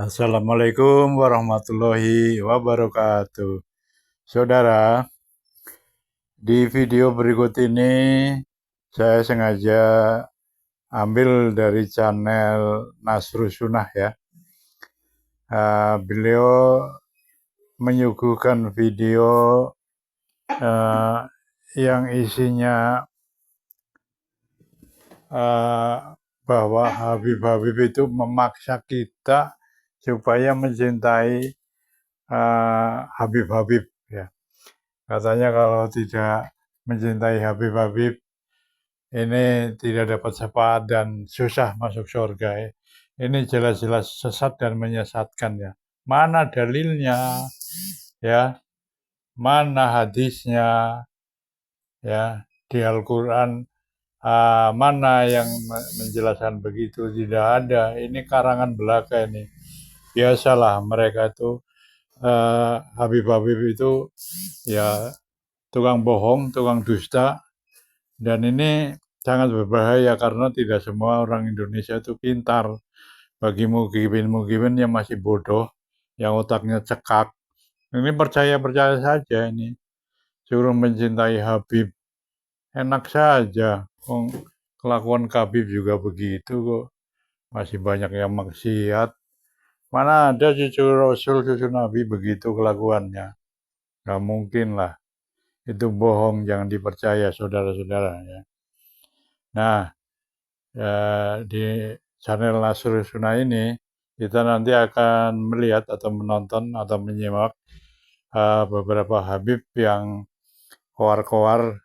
Assalamualaikum warahmatullahi wabarakatuh. Saudara, di video berikut ini saya sengaja ambil dari channel Nasrus Sunnah ya. Beliau menyuguhkan video yang isinya bahwa Habib-Habib itu memaksa kita supaya mencintai Habib-Habib ya. Katanya kalau tidak mencintai Habib-Habib ini tidak dapat syafaat dan susah masuk surga ya. Ini jelas-jelas sesat dan menyesatkan ya. Mana dalilnya ya? Mana hadisnya ya? Di Al-Quran mana yang menjelaskan begitu? Tidak ada. Ini karangan belaka ini. Biasalah mereka itu Habib-Habib itu ya tukang bohong, tukang dusta, dan ini sangat berbahaya karena tidak semua orang Indonesia itu pintar. Bagi mugibin-mugibin yang masih bodoh, yang otaknya cekak, ini percaya-percaya saja ini. Suruh mencintai Habib, enak saja. Kelakuan Habib juga begitu kok. Masih banyak yang maksiat. Mana ada cucu Rasul, cucu Nabi begitu kelakuannya. Gak mungkin lah. Itu bohong, jangan dipercaya saudara-saudara ya. Nah, di channel Nasrus Sunnah ini kita nanti akan melihat atau menonton atau menyimak beberapa Habib yang koar-koar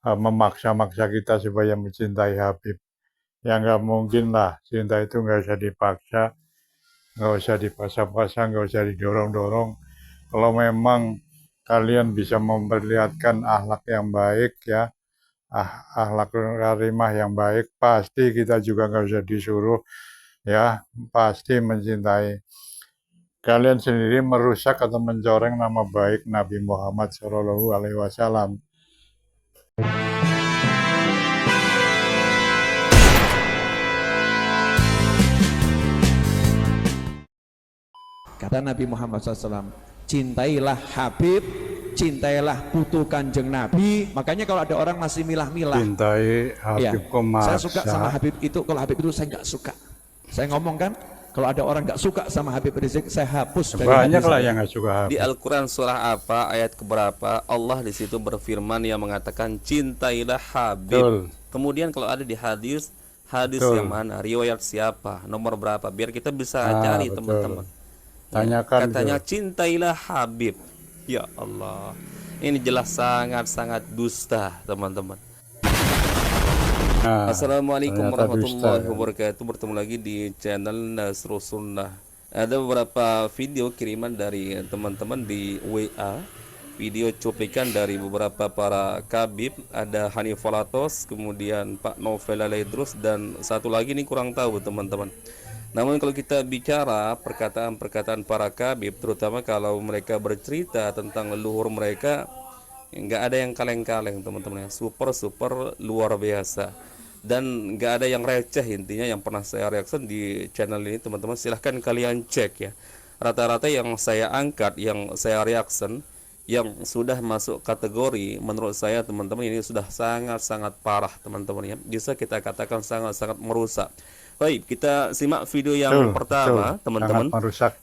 memaksa-maksa kita supaya mencintai Habib. Ya nggak mungkin lah, cinta itu nggak usah dipaksa, nggak usah dipaksa-paksa, nggak usah didorong-dorong. Kalau memang kalian bisa memperlihatkan akhlak yang baik ya, akhlak karimah yang baik, pasti kita juga nggak usah disuruh ya, pasti mencintai. Kalian sendiri merusak atau mencoreng nama baik Nabi Muhammad SAW. Kata Nabi Muhammad SAW, cintailah Habib, cintailah putu kanjeng Nabi. Makanya kalau ada orang masih milah-milah, cintai Habib kok maksa. Saya suka sama Habib itu, kalau Habib itu saya nggak suka. Saya ngomong kan, kalau ada orang nggak suka sama Habib Rizik, saya hapus. Banyak lah yang nggak suka Habib. Di Al-Quran surah apa, ayat keberapa, Allah di situ berfirman yang mengatakan cintailah Habib. Betul. Kemudian kalau ada di hadis Betul. yang mana, riwayat siapa, nomor berapa, biar kita bisa cari teman-teman. Tanyakan katanya cintailah Habib. Ya Allah, ini jelas sangat-sangat dusta teman-teman. Assalamualaikum warahmatullahi wabarakatuh. Bertemu lagi di channel Nasrus Sunnah. Ada beberapa video kiriman dari teman-teman di WA, video cuplikan dari beberapa para kabib. Ada Hanif Falatos, kemudian Pak Novel Alaidrus, dan satu lagi ini kurang tahu teman-teman. Namun kalau kita bicara perkataan-perkataan para kabib, terutama kalau mereka bercerita tentang leluhur mereka, nggak ada yang kaleng-kaleng teman-teman ya, super luar biasa, dan nggak ada yang receh. Intinya yang pernah saya reaction di channel ini teman-teman, silahkan kalian cek ya, rata-rata yang saya angkat, yang saya reaction, yang sudah masuk kategori menurut saya teman-teman ini sudah sangat-sangat parah teman-teman ya, bisa kita katakan sangat-sangat merusak. Baik, kita simak video yang pertama teman-teman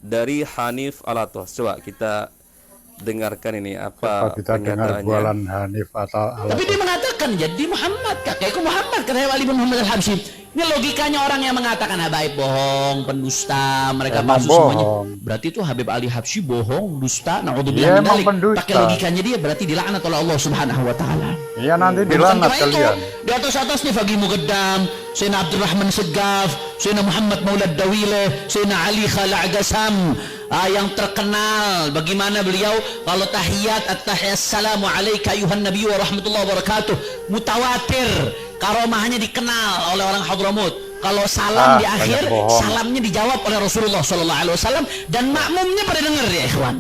dari Hanif Alatos. Coba kita dengarkan ini apa kita dengar bualan Hanif atau Alatos. Tapi dia mengatakan jadi Muhammad, kakekku Muhammad, kata Ali bin Muhammad Al-Habsyi. Ini logikanya orang yang mengatakan Habaib bohong, pendusta, mereka palsu semuanya. Berarti itu Habib Ali Habsyi bohong, dusta, naudzubillah min dzalik. Pakai logikanya dia berarti dilaknat oleh Allah Subhanahu wa taala. Iya, nanti dilaknat kalian. Di atas nih Fagi Mugaddam, Sayyidina Abdurrahman Segaf, Sayyidina Muhammad Maulad Dawile, Sayyidina Ali Khala' Agasam, yang terkenal bagaimana beliau kalau tahiyat assalamu alayka ayuhan nabi wa rahmatullahi wa barakatuh, mutawatir, karomahnya dikenal oleh orang Hadramut. Kalau salam di akhir, salamnya dijawab oleh Rasulullah sallallahu alaihi wasallam dan makmumnya pada dengar ya ikhwan.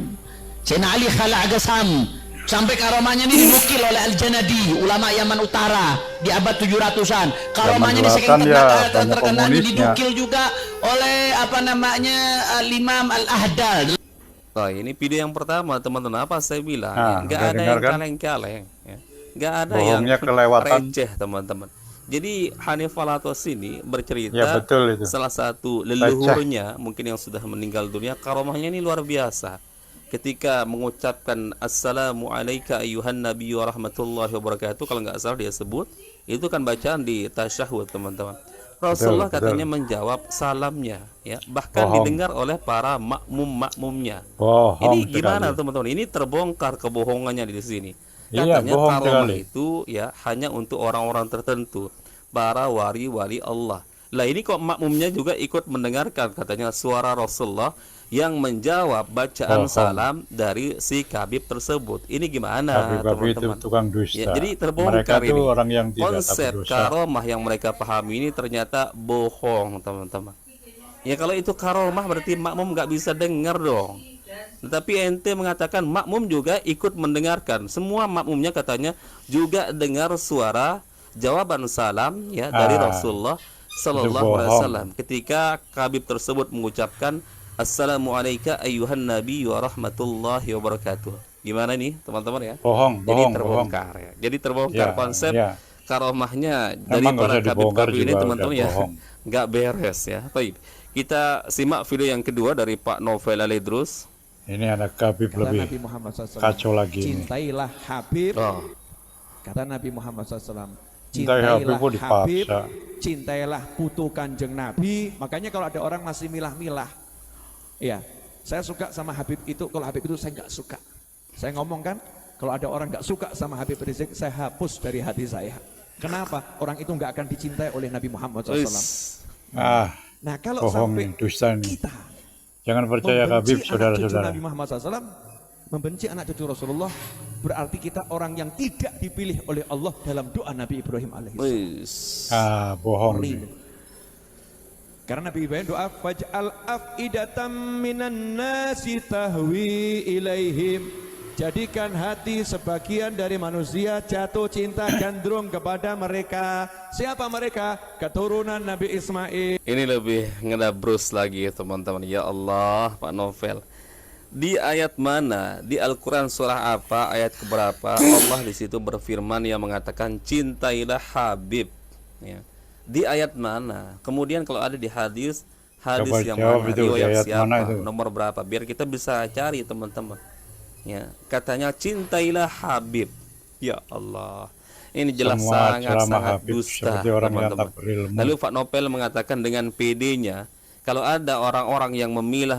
Sayyidina Ali Khala' Agasam, Sampai karomahnya ini dinukil oleh Al-Janadi, ulama Yaman Utara di abad 700-an. Karomahnya ini saking selatan ya, banyak terkenal komunisnya. didukil juga oleh apa namanya Al-Imam Al-Ahdal. Nah, ini video yang pertama teman-teman, apa saya bilang Nah, ya, nggak udah ada dengar yang kan? kaleng-kaleng ya. Nggak ada Bohongnya yang kelewatan. receh teman-teman. Jadi Hanif Alatos ini bercerita Ya, betul itu. salah satu leluhurnya mungkin yang sudah meninggal dunia, karomahnya ini luar biasa. Ketika mengucapkan assalamu alayka ayyuhan nabiyyu wa rahmatullahi wabarakatuh, kalau nggak salah dia sebut, itu kan bacaan di tasyahud teman-teman. Rasulullah katanya menjawab salamnya ya, bahkan didengar oleh para makmumnya. Bohong Ini gimana sekali. teman-teman? Ini terbongkar kebohongannya di sini. Iya, Katanya bohong karomah sekali. itu ya hanya untuk orang-orang tertentu, para wali-wali Allah. Lah ini kok makmumnya juga ikut mendengarkan katanya suara Rasulullah yang menjawab bacaan salam dari si Khabib tersebut. Ini gimana Habib itu teman-teman? tukang dusta. Ya, jadi Mereka terbongkar itu ini. orang yang tidak Konsep takut dosa. karomah yang mereka pahami ini ternyata bohong teman-teman. Ya kalau itu karomah berarti makmum nggak bisa dengar dong. Tetapi ente mengatakan makmum juga ikut mendengarkan. Semua makmumnya katanya juga dengar suara jawaban salam ya dari Rasulullah Sallallahu Alaihi Wasallam ketika Khabib tersebut mengucapkan assalamu alayka ayyuhan nabiyyu wa rahmatullahi wabarakatuh. Gimana nih teman-teman ya? Bohong, Jadi bohong, bohong. terbongkar ya. Jadi terbongkar Ya, konsep ya. karomahnya dari Emang nggak para usah dibongkar Khabib-Khabib ini juga teman-teman udah ya. bohong. Nggak beres ya. Baik. Kita simak video yang kedua dari Pak Novel Alidrus. Ini anak Habib Kata lebih Nabi Muhammad SAW, kacau lagi ini. cintailah Habib. Oh. Kata Nabi Muhammad SAW, Cintai Habib cintailah kok Habib, dipaksa. cintailah putu kanjeng Nabi. Makanya kalau ada orang masih milah-milah, ya saya suka sama Habib itu, kalau Habib itu saya nggak suka. Saya ngomong kan, kalau ada orang nggak suka sama Habib Rizik, saya hapus dari hati saya. Kenapa? Orang itu nggak akan dicintai oleh Nabi Muhammad SAW. Nah kalau Bohong sampai nih, dusta nih. kita Jangan percaya Habib, membenci anak cucu saudara-saudara. Nabi Muhammad SAW, membenci anak cucu Rasulullah, berarti kita orang yang tidak dipilih oleh Allah dalam doa Nabi Ibrahim alaihissalam. Wis. Bohong Ini. nih. Karena Nabi Ibrahim doa faj'al af'idatam minan nasi tahwi ilaihim. Jadikan hati sebagian dari manusia jatuh cinta gandrung kepada mereka. Siapa mereka? Keturunan Nabi Ismail. Ini lebih ngedabrus lagi teman-teman. Ya Allah, Pak Novel. Di ayat mana? Di Al-Quran surah apa? Ayat keberapa? Allah di situ berfirman yang mengatakan cintailah Habib. Ya. Di ayat mana? Kemudian kalau ada di hadis Coba yang jawab mana? itu, di Riwayat ayat siapa? mana itu? Nomor berapa? Biar kita bisa cari teman-teman. Ya, katanya cintailah Habib. Ya Allah. Ini jelas Semua ceramah sangat Habib dusta seperti orang yang teman-teman. tak berilmu. Lalu Pak Nopel mengatakan dengan PD-nya, kalau ada orang-orang yang memilih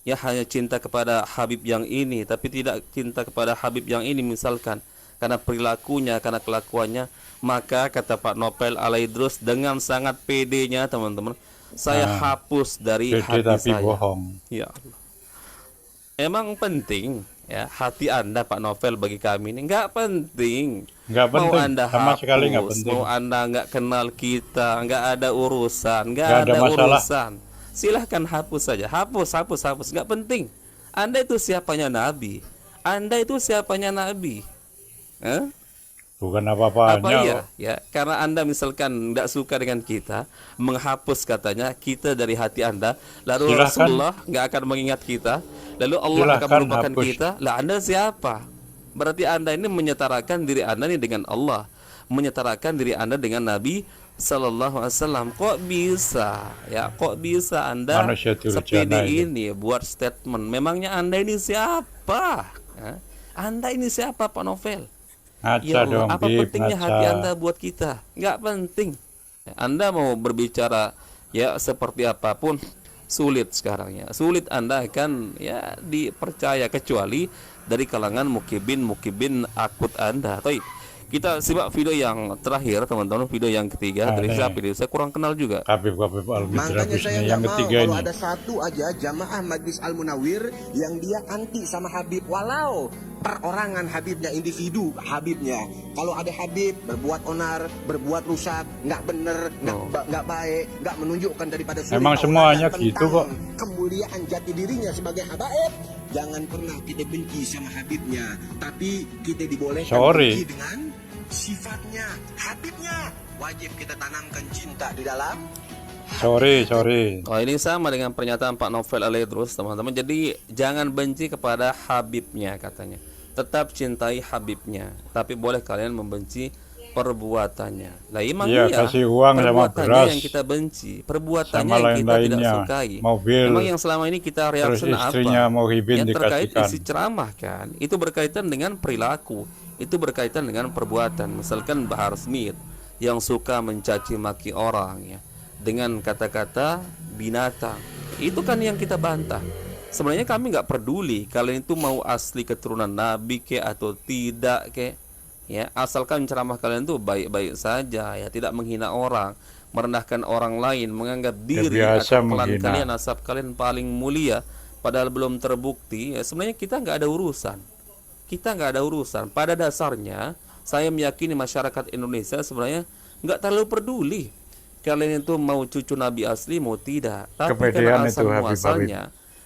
ya hanya cinta kepada Habib yang ini tapi tidak cinta kepada Habib yang ini misalkan karena perilakunya, karena kelakuannya, maka kata Pak Nopel Alaidrus dengan sangat PD-nya teman-teman, saya hapus dari Pede hati tapi saya. bohong. Ya Allah. Emang penting ya hati Anda Pak Novel bagi kami ini? Nggak penting. Nggak Mau penting, Anda sama hapus, sekali nggak penting. mau Anda nggak kenal kita, nggak ada urusan, nggak Nggak ada ada masalah. urusan. Silahkan hapus saja, hapus, nggak penting. Anda itu siapanya Nabi? Anda itu siapanya Nabi? Hah? Bukan Apa apa-apanya. iya? Ya, karena Anda misalkan tidak suka dengan kita, menghapus katanya kita dari hati Anda, lalu Silahkan. Rasulullah nggak akan mengingat kita, lalu Allah akan Silahkan melupakan hapus. kita. Lah Anda siapa? Berarti Anda ini menyetarakan diri Anda ini dengan Allah, menyetarakan diri Anda dengan Nabi Sallallahu Alaihi Wasallam. Kok bisa? Ya, kok bisa Anda Manusia durjana sepede itu. ini buat statement? Memangnya Anda ini siapa? Ya? Anda ini siapa, Pak Novel? Ngaca Ya Allah, dong, apa Bib, pentingnya ngaca. hati Anda buat kita? Nggak penting. Anda mau berbicara ya seperti apapun sulit sekarang ya. Sulit Anda akan ya dipercaya kecuali dari kalangan mukibin akut Anda. Baik. Kita simak video yang terakhir teman-teman, video yang ketiga dari siapa ini? Saya kurang kenal juga. Habib Makanya Al-Bidrabus saya ini nggak yang mau ketiga kalau ini. ada satu aja jamaah Majlis Al-Munawir yang dia anti sama Habib, walau perorangan Habibnya, individu Habibnya. Kalau ada Habib berbuat onar, berbuat rusak, nggak bener, nggak baik, nggak menunjukkan daripada suri Emang tauladan semuanya tentang gitu kok. kemuliaan kemuliaan jati dirinya sebagai habaib, jangan pernah kita benci sama Habibnya, tapi kita dibolehkan benci dengan sifatnya. Habibnya wajib kita tanamkan cinta di dalam. Sorry. Oh, ini sama dengan pernyataan Pak Novel Alaidrus, teman-teman. Jadi jangan benci kepada Habibnya katanya. Tetap cintai Habibnya, tapi boleh kalian membenci perbuatannya. Lah emang Iya, kasih uang sama perbuatannya beras, yang kita benci, perbuatannya sama yang kita tidak lain-lainnya, sukai. mobil, Emang yang selama ini kita terus reaksi istrinya apa? mau hibin Yang terkait dikasihkan. isi ceramah kan, itu berkaitan dengan perilaku, itu berkaitan dengan perbuatan. Misalkan Bahar Smith yang suka mencaci maki orang ya dengan kata-kata binatang, itu kan yang kita bantah. Sebenarnya kami nggak peduli kalian itu mau asli keturunan Nabi ke atau tidak ke, ya asalkan ceramah kalian tuh baik-baik saja, ya tidak menghina orang, merendahkan orang lain, menganggap diri biasa atau klan menghina. kalian, nasab kalian paling mulia, padahal belum terbukti. Ya, sebenarnya kita nggak ada urusan. Kita nggak ada urusan. Pada dasarnya saya meyakini masyarakat Indonesia sebenarnya nggak terlalu peduli kalian itu mau cucu Nabi asli mau tidak. Tapi Kepedean karena itu asal Habib-Habib. muasalnya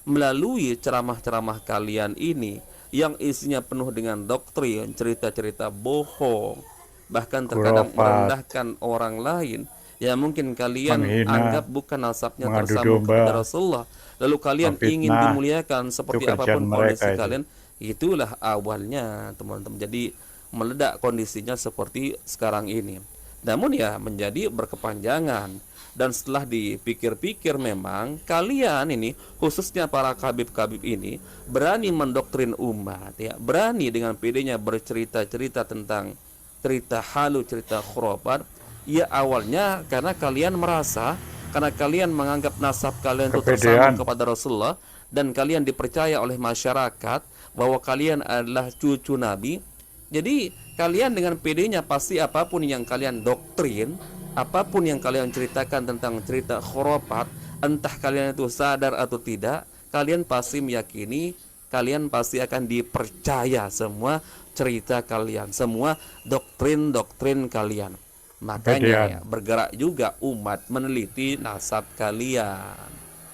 melalui ceramah-ceramah kalian ini yang isinya penuh dengan doktrin, cerita-cerita bohong, bahkan terkadang Khurafat, merendahkan orang lain yang mungkin kalian menghina, anggap bukan nasabnya mengadu tersambung domba, kepada Rasulullah, lalu kalian ingin memfitnah. dimuliakan seperti Itu kerjaan apapun mereka kondisi itu. kalian. Itulah awalnya teman-teman. Jadi meledak kondisinya seperti sekarang ini. Namun ya menjadi berkepanjangan. Dan setelah dipikir-pikir memang kalian ini, khususnya para kabib-kabib ini, berani mendoktrin umat ya, berani dengan pedenya bercerita-cerita tentang cerita halu, cerita khurafat. Ya awalnya karena kalian merasa, karena kalian menganggap nasab kalian itu tersambung kepada Rasulullah, dan kalian dipercaya oleh masyarakat bahwa kalian adalah cucu Nabi. Jadi kalian dengan pedenya pasti apapun yang kalian doktrin, apapun yang kalian ceritakan tentang cerita khurafat, entah kalian itu sadar atau tidak, kalian pasti meyakini, kalian pasti akan dipercaya semua cerita kalian, semua doktrin-doktrin kalian. Makanya ya, bergerak juga umat meneliti nasab kalian.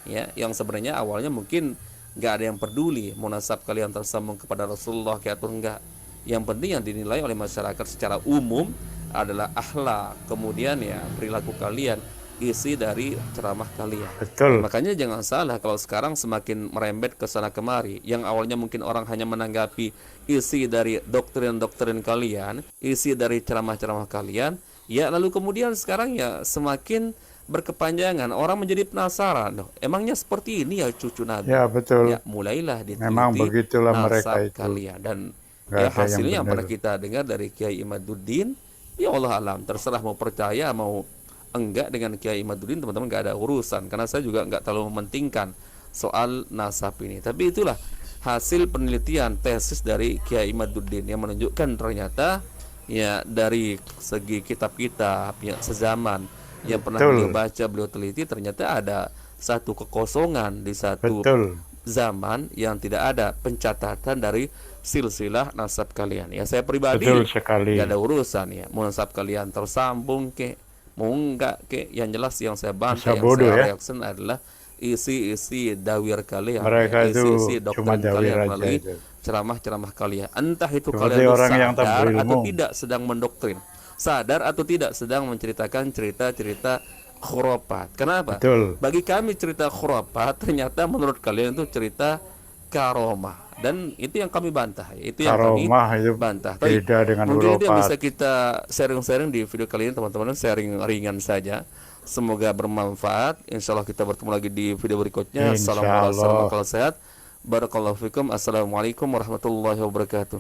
Ya, yang sebenarnya awalnya mungkin nggak ada yang peduli mau nasab kalian tersambung kepada Rasulullah atau enggak. Yang penting yang dinilai oleh masyarakat secara umum adalah akhlak, kemudian ya perilaku kalian, isi dari ceramah kalian. Betul. Makanya jangan salah kalau sekarang semakin merembet ke sana kemari. Yang awalnya mungkin orang hanya menanggapi isi dari doktrin-doktrin kalian, isi dari ceramah-ceramah kalian, ya lalu kemudian sekarang ya semakin berkepanjangan, orang menjadi penasaran, loh, emangnya seperti ini ya cucu Nabi? Ya betul. Ya mulailah diteliti Memang begitulah mereka nasab itu. kalian. Dan Nggak ya ada yang hasilnya yang benar. pernah kita dengar dari Kiai Imaduddin, ya Allah alam, terserah mau percaya mau enggak dengan Kiai Imaduddin, teman-teman nggak ada urusan, karena saya juga nggak terlalu mementingkan soal nasab ini. Tapi itulah hasil penelitian tesis dari Kiai Imaduddin yang menunjukkan ternyata ya dari segi kitab-kitab ya sezaman yang pernah Betul. beliau baca, beliau teliti, ternyata ada satu kekosongan di satu Betul. zaman yang tidak ada pencatatan dari silsilah nasab kalian. Ya saya pribadi Betul sekali. gak ada urusan ya mau nasab kalian tersambung ke mau enggak ke, yang jelas yang saya bantah, Masa yang bodoh saya ya. reaksi adalah isi-isi dawir kalian, Mereka ya, itu isi-isi cuma doktrin dawir kalian aja melalui itu. ceramah-ceramah kalian. Entah itu Seperti kalian itu orang yang tak sadar berilmu. atau tidak sedang mendoktrin, sadar atau tidak sedang menceritakan cerita-cerita khurafat. Kenapa? Betul. Bagi kami cerita khurafat ternyata menurut kalian itu cerita karomah, dan itu yang kami bantah, itu yang Karomah kami itu bantah. beda dengan mungkin itu yang khurafat. bisa kita sharing-sharing di video kali ini teman-teman, sharing ringan saja, semoga bermanfaat. Insya Allah kita bertemu lagi di video berikutnya. Insya Assalamualaikum Allah. warahmatullahi wabarakatuh. Barakallahu fikum. Assalamualaikum warahmatullahi wabarakatuh.